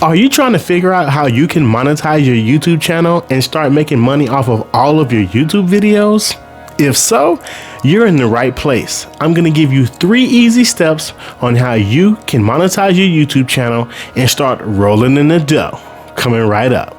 Are you trying to figure out how you can monetize your YouTube channel and start making money off of all of your YouTube videos? If so, you're in the right place. I'm going to give you 3 easy steps on how you can monetize your YouTube channel and start rolling in the dough. Coming right up.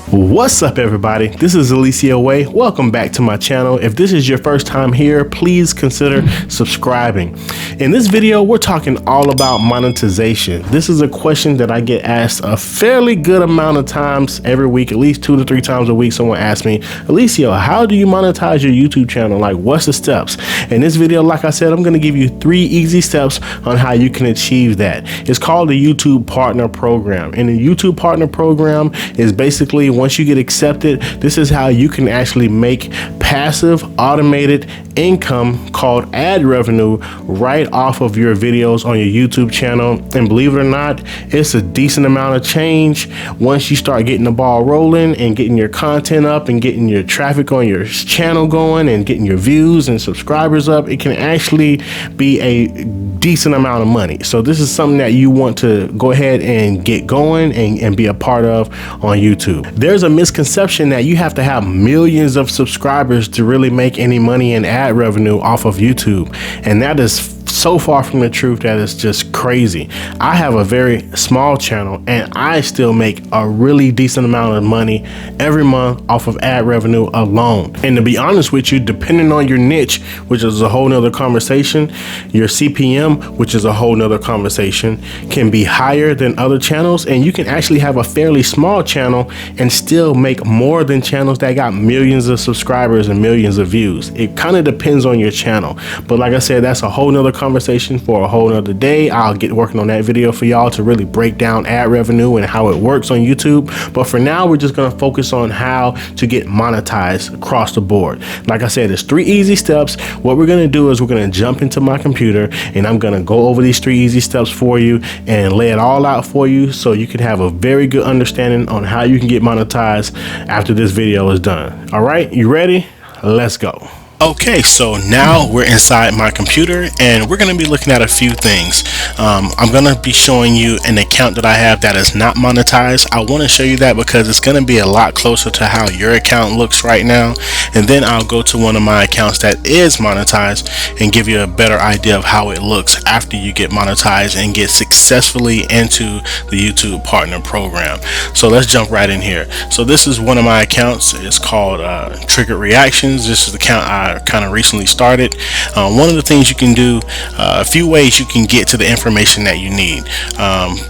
What's up, everybody? This is Eliseo. Welcome back to my channel. If this is your first time here, please consider subscribing. In this video, we're talking all about monetization. This is a question that I get asked a fairly good amount of times every week, at least 2 to 3 times a week. Someone asks me, Eliseo, how do you monetize your YouTube channel? Like, what's the steps? In this video, like I said, I'm going to give you 3 easy steps on how you can achieve that. It's called the YouTube Partner Program. And the YouTube Partner Program is basically, once you get accepted, this is how you can actually make passive automated income called ad revenue right off of your videos on your YouTube channel. And believe it or not, it's a decent amount of change once you start getting the ball rolling and getting your content up and getting your traffic on your channel going and getting your views and subscribers up. It can actually be a decent amount of money. So this is something that you want to go ahead and get going and be a part of on YouTube. There's a misconception that you have to have millions of subscribers to really make any money in ad revenue off of YouTube, and that is so far from the truth that it's just crazy. I have a very small channel and I still make a really decent amount of money every month off of ad revenue alone. And to be honest with you, depending on your niche, which is a whole nother conversation, your CPM, which is a whole nother conversation, can be higher than other channels, and you can actually have a fairly small channel and still make more than channels that got millions of subscribers and millions of views. It kind of depends on your channel, but like I said, that's a whole nother conversation for a whole nother day. I'll get working on that video for y'all to really break down ad revenue and how it works on YouTube. But for now, we're just going to focus on how to get monetized across the board. Like I said, there's 3 easy steps. What we're going to do is we're going to jump into my computer and I'm going to go over these 3 easy steps for you and lay it all out for you so you can have a very good understanding on how you can get monetized after this video is done. All right, you ready? Let's go. Okay, so now we're inside my computer and we're going to be looking at a few things. I'm going to be showing you an account that I have that is not monetized. I want to show you that because it's going to be a lot closer to how your account looks right now. And then I'll go to one of my accounts that is monetized and give you a better idea of how it looks after you get monetized and get successfully into the YouTube Partner Program. So let's jump right in here. So this is one of my accounts. It's called Triggered Reactions. This is the account I kind of recently started. One of the things you can do, a few ways you can get to the information that you need.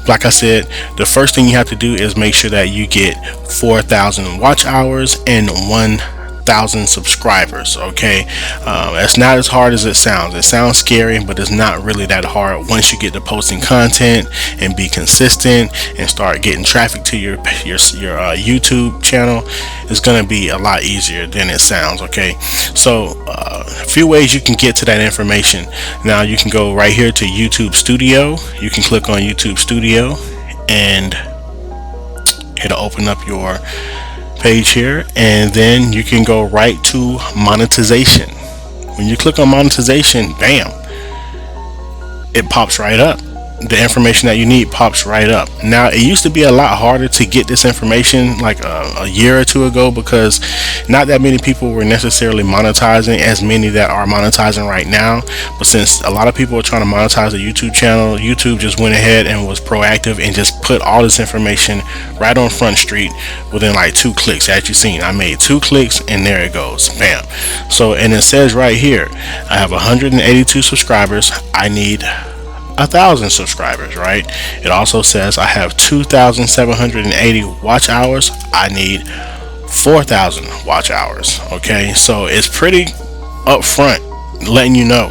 Like I said, the first thing you have to do is make sure that you get 4,000 watch hours and 1,000 subscribers. Okay, it's not as hard as it sounds. It sounds scary, but it's not really that hard once you get to posting content and be consistent and start getting traffic to your YouTube channel. It's going to be a lot easier than it sounds. Okay, so a few ways you can get to that information. Now you can go right here to YouTube Studio. You can click on YouTube Studio and it'll open up your page here, and then you can go right to monetization. When you click on monetization, bam, it pops right up. The information that you need pops right up. Now, it used to be a lot harder to get this information like a year or 2 ago because not that many people were necessarily monetizing as many that are monetizing right now. But since a lot of people are trying to monetize a YouTube channel, YouTube just went ahead and was proactive and just put all this information right on Front Street within like 2 clicks. As you've seen, I made 2 clicks and there it goes, bam. So, and it says right here, I have 182 subscribers. I need 1,000 subscribers, right? It also says I have 2,780 watch hours. I need 4,000 watch hours. Okay, so it's pretty upfront, letting you know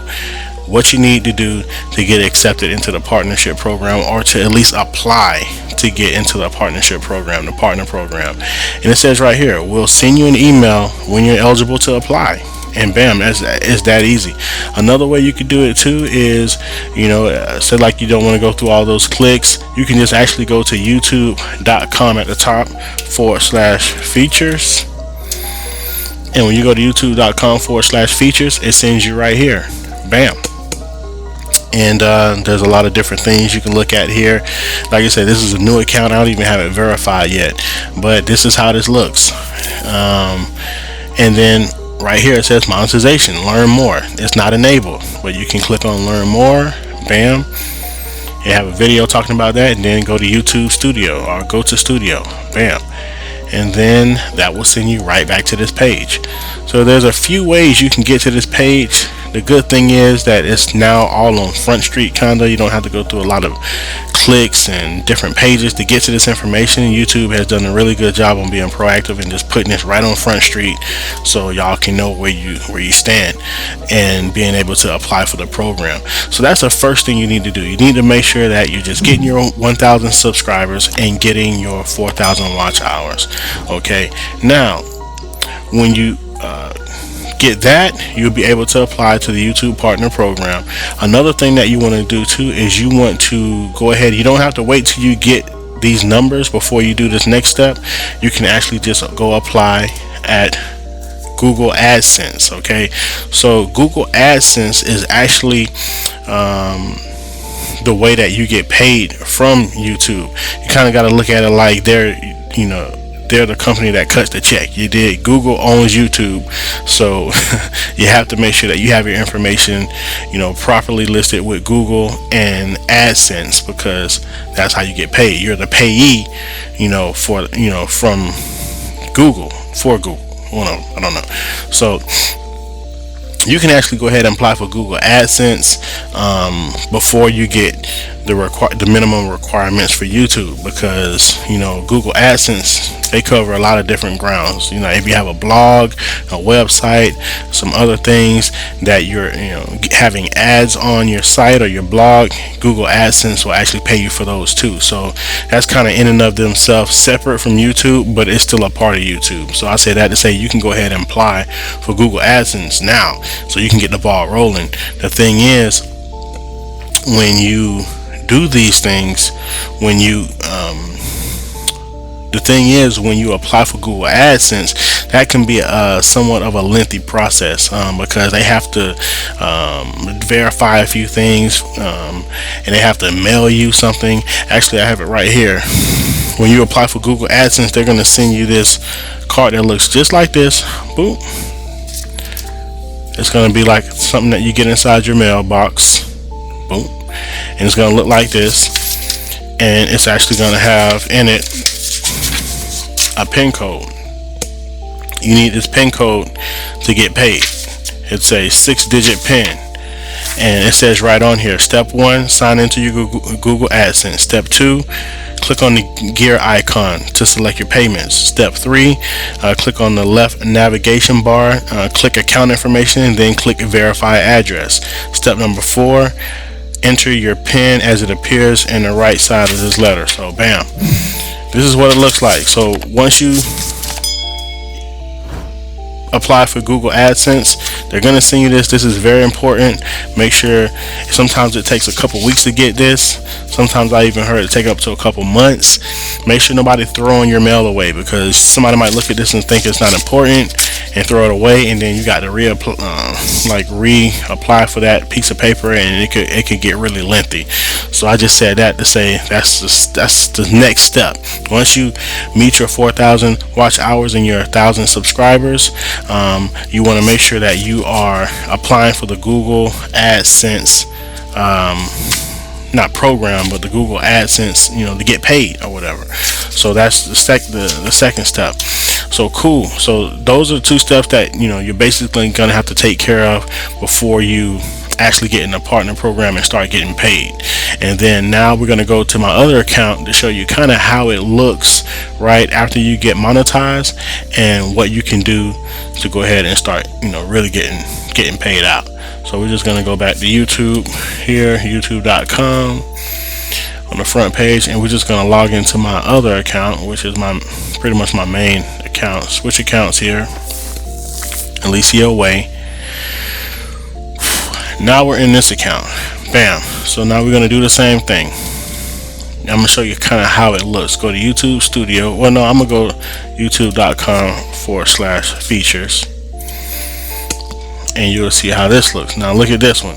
what you need to do to get accepted into the partnership program, or to at least apply to get into the partnership program, the partner program. And it says right here, we'll send you an email when you're eligible to apply. and bam, it's that easy. Another way you could do it too is, say like you don't want to go through all those clicks, you can just actually go to youtube.com at the top /features. And when you go to youtube.com /features, it sends you right here. Bam. And there's a lot of different things you can look at here. Like I said, this is a new account. I don't even have it verified yet, but this is how this looks. And then right here it says monetization, learn more. It's not enabled, but you can click on learn more. Bam. You have a video talking about that, and then go to YouTube Studio or go to Studio. Bam. And then that will send you right back to this page. So there's a few ways you can get to this page. The good thing is that it's now all on Front Street, kinda. You don't have to go through a lot of clicks and different pages to get to this information. YouTube has done a really good job on being proactive and just putting this right on Front Street, so y'all can know where you stand and being able to apply for the program. So that's the first thing you need to do. You need to make sure that you're just getting your 1,000 subscribers and getting your 4,000 watch hours. Okay, now when you get that, you'll be able to apply to the YouTube Partner Program. Another thing that you want to do too is you want to go ahead. You don't have to wait till you get these numbers before you do this next step. You can actually just go apply at Google Adsense. Okay, so Google Adsense is actually the way that you get paid from YouTube. You kind of got to look at it like they're the company that cuts the check. You did. Google owns YouTube, so you have to make sure that you have your information, properly listed with Google and AdSense, because that's how you get paid. You're the payee, from Google for Google. Well, no, I don't know. So you can actually go ahead and apply for Google AdSense before you get the minimum requirements for YouTube, because Google AdSense, they cover a lot of different grounds. If you have a blog, a website, some other things that you're having ads on your site or your blog, Google AdSense will actually pay you for those too. So that's kind of in and of themselves separate from YouTube, but it's still a part of YouTube. So I say that to say you can go ahead and apply for Google AdSense now, so you can get the ball rolling. The thing is, when you do these things, when you apply for Google AdSense, that can be somewhat of a lengthy process, because they have to verify a few things, and they have to mail you something. Actually, I have it right here. When you apply for Google AdSense, they're going to send you this card that looks just like this. Boom. It's going to be like something that you get inside your mailbox. Boom. And it's going to look like this, and it's actually going to have in it a PIN code. You need this PIN code to get paid. It's a 6-digit PIN, and it says right on here, step 1, sign into your Google AdSense. Step 2, click on the gear icon to select your payments. Step 3, click on the left navigation bar, click account information, and then click verify address. Step number 4, enter your PIN as it appears in the right side of this letter. So bam, this is what it looks like. So once you apply for Google AdSense, they're going to send you this. This is very important. Make sure, sometimes it takes a couple weeks to get this. Sometimes I even heard it take up to a couple months. Make sure nobody throwing your mail away, because somebody might look at this and think it's not important and throw it away, and then you got to reapply for that piece of paper, and it could get really lengthy. So I just said that to say that's the next step. Once you meet your 4,000 watch hours and your 1,000 subscribers, you want to make sure that you are applying for the Google AdSense, not program, but the Google AdSense, to get paid or whatever. So that's the second step. So cool. So those are the 2 steps that you're basically gonna have to take care of before you actually get in the partner program and start getting paid. And then now we're going to go to my other account to show you kind of how it looks right after you get monetized, and what you can do to go ahead and start really getting paid out. So we're just going to go back to YouTube here, youtube.com, on the front page, and we're just going to log into my other account, which is pretty much my main account. Switch accounts here, Eliseo Way. Now we're in this account. Bam. So now we're going to do the same thing. I'm going to show you kind of how it looks. Go to YouTube Studio. Well, no, I'm going to go youtube.com/features. And you'll see how this looks. Now look at this one.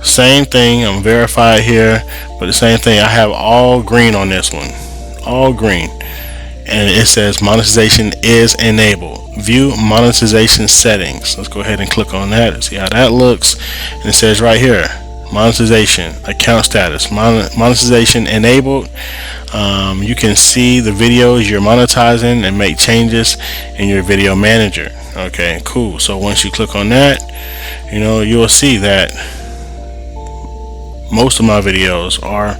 Same thing. I'm verified here. But the same thing. I have all green on this one. All green. And it says monetization is enabled. View monetization settings. Let's go ahead and click on that and see how that looks. And it says right here, monetization account status, monetization enabled. You can see the videos you're monetizing and make changes in your video manager. Okay, cool. So once you click on that, you'll see that most of my videos are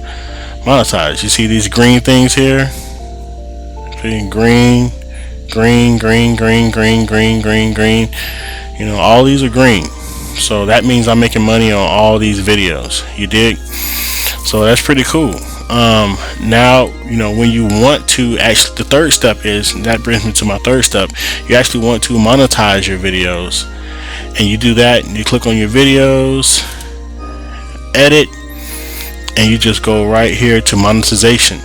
monetized. You see these green things here? Green. All these are green. So that means I'm making money on all these videos. You dig? So that's pretty cool. Now, when you want to actually, the third step is, that brings me to my third step. You actually want to monetize your videos. And you do that, and you click on your videos, edit, and you just go right here to monetization.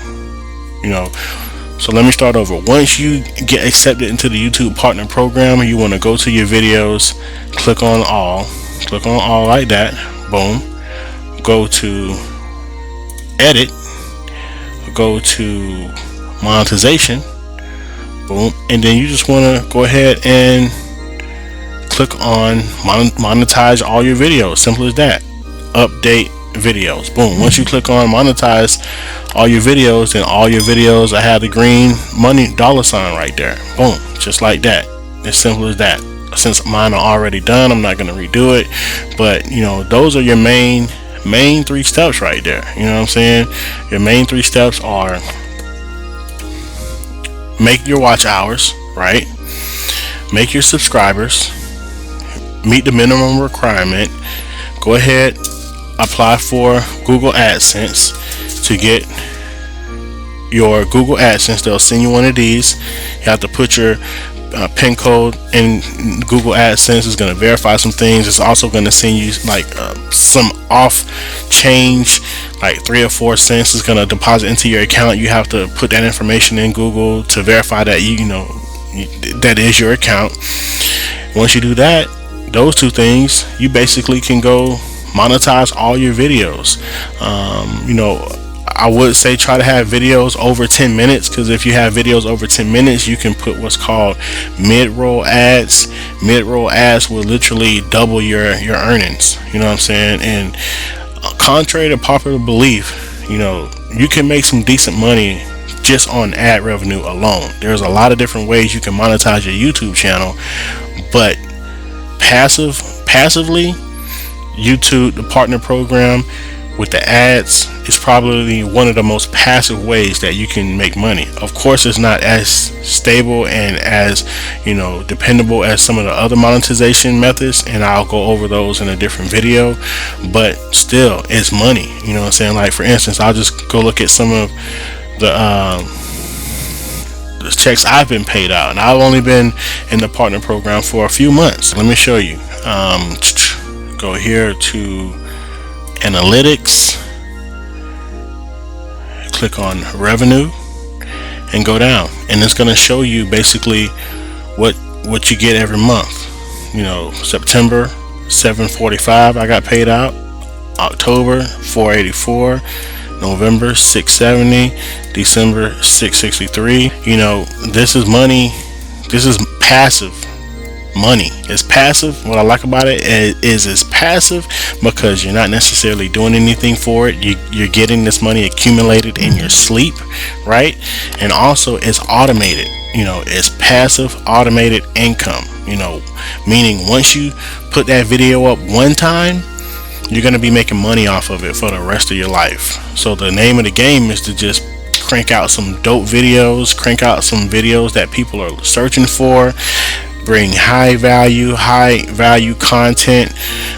So let me start over. Once you get accepted into the YouTube Partner Program, you want to go to your videos, click on all like that, boom. Go to edit, go to monetization, boom, and then you just want to go ahead and click on monetize all your videos. Simple as that. Update videos, boom. Once you click on monetize all your videos, then all your videos, I have the green money $sign right there, boom, just like that. As simple as that. Since mine are already done, I'm not going to redo it, but those are your main three steps right there. You know what I'm saying? Your main three steps are: make your watch hours, right? Make your subscribers, meet the minimum requirement, go ahead, apply for Google Adsense to get your Google Adsense. They'll send you one of these. You have to put your pin code in Google Adsense. Is going to verify some things. It's also going to send you like some off change, like 3 or 4 cents is going to deposit into your account. You have to put that information in Google to verify that that is your account. Once you do that, those two things, you basically can go monetize all your videos. I would say try to have videos over 10 minutes, because if you have videos over 10 minutes, you can put what's called mid-roll ads. Mid-roll ads will literally double your earnings. You know what I'm saying? And contrary to popular belief, you can make some decent money just on ad revenue alone. There's a lot of different ways you can monetize your YouTube channel, but passively, YouTube, the partner program with the ads, is probably one of the most passive ways that you can make money. Of course, it's not as stable and as dependable as some of the other monetization methods, and I'll go over those in a different video, but still, it's money. You know what I'm saying? Like, for instance, I'll just go look at some of the checks I've been paid out, and I've only been in the partner program for a few months. Let me show you. Go here to analytics, click on revenue, and go down, and it's going to show you basically what you get every month. September $745 I got paid out, October $484, November $670, December $663. This is money. This is passive money. It's passive. What I like about it is it's passive because you're not necessarily doing anything for it. You're getting this money accumulated in your sleep, right? And also it's automated. It's passive automated income, meaning once you put that video up one time, you're going to be making money off of it for the rest of your life. So the name of the game is to just crank out some dope videos, crank out some videos that people are searching for, bring high value content,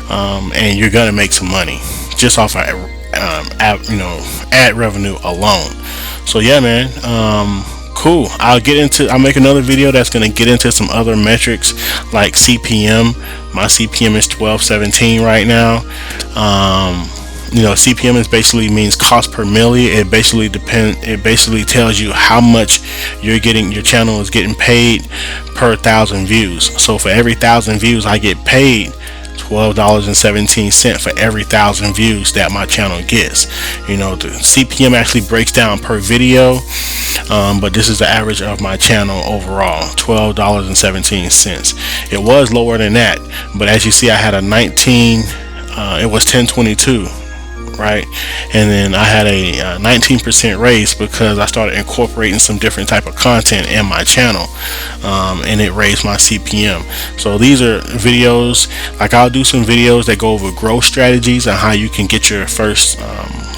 and you're gonna make some money just off ad revenue alone. So yeah, man, Cool. I'll make another video that's going to get into some other metrics like CPM. My CPM is 1217 right now. CPM is basically means cost per milli. It basically tells you how much your channel is getting paid per 1,000 views. So for every 1,000 views, I get paid $12.17 for every 1,000 views that my channel gets. The CPM actually breaks down per video, but this is the average of my channel overall, $12.17. It was lower than that, but as you see, I had a 19, it was 1022, right? And then I had a 19% raise because I started incorporating some different type of content in my channel, and it raised my CPM. So these are videos, like I'll do some videos that go over growth strategies and how you can get your first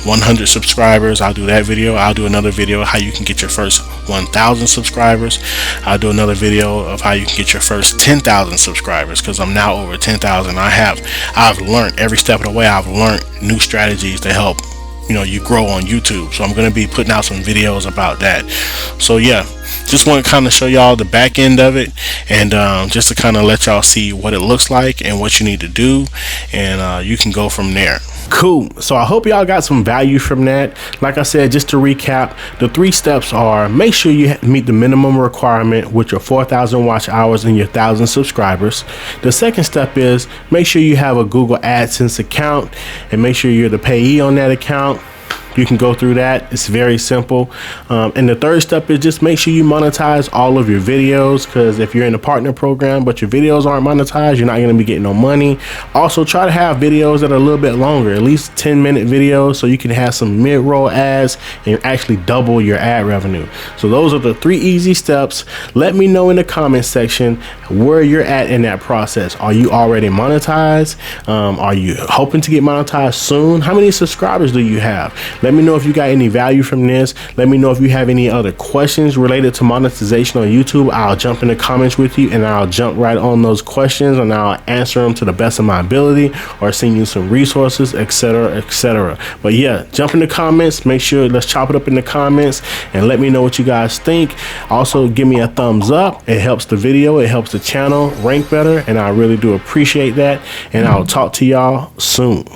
100 subscribers. I'll do that video. I'll do another video how you can get your first 1,000 subscribers. I'll do another video of how you can get your first 10,000 subscribers, because I'm now over 10,000. I've learned every step of the way. I've learned new strategies to help you grow on YouTube. So I'm going to be putting out some videos about that. So yeah, just want to kind of show y'all the back end of it, and just to kind of let y'all see what it looks like and what you need to do, and you can go from there. Cool. So I hope y'all got some value from that. Like I said, just to recap, the 3 steps are: make sure you meet the minimum requirement with your 4,000 watch hours and your 1,000 subscribers. The second step is make sure you have a Google Adsense account, and make sure you're the payee on that account. You can go through that. It's very simple. And the third step is just make sure you monetize all of your videos, because if you're in a partner program but your videos aren't monetized, you're not going to be getting no money. Also, try to have videos that are a little bit longer, at least 10-minute videos, so you can have some mid-roll ads and actually double your ad revenue. So those are the 3 easy steps. Let me know in the comment section where you're at in that process. Are you already monetized? Are you hoping to get monetized soon? How many subscribers do you have? Let me know if you got any value from this. Let me know if you have any other questions related to monetization on YouTube. I'll jump in the comments with you, and I'll jump right on those questions, and I'll answer them to the best of my ability, or send you some resources, etc., etc. But yeah, jump in the comments. Make sure, let's chop it up in the comments, and let me know what you guys think. Also, give me a thumbs up. It helps the video, it helps the channel rank better, and I really do appreciate that. And I'll talk to y'all soon.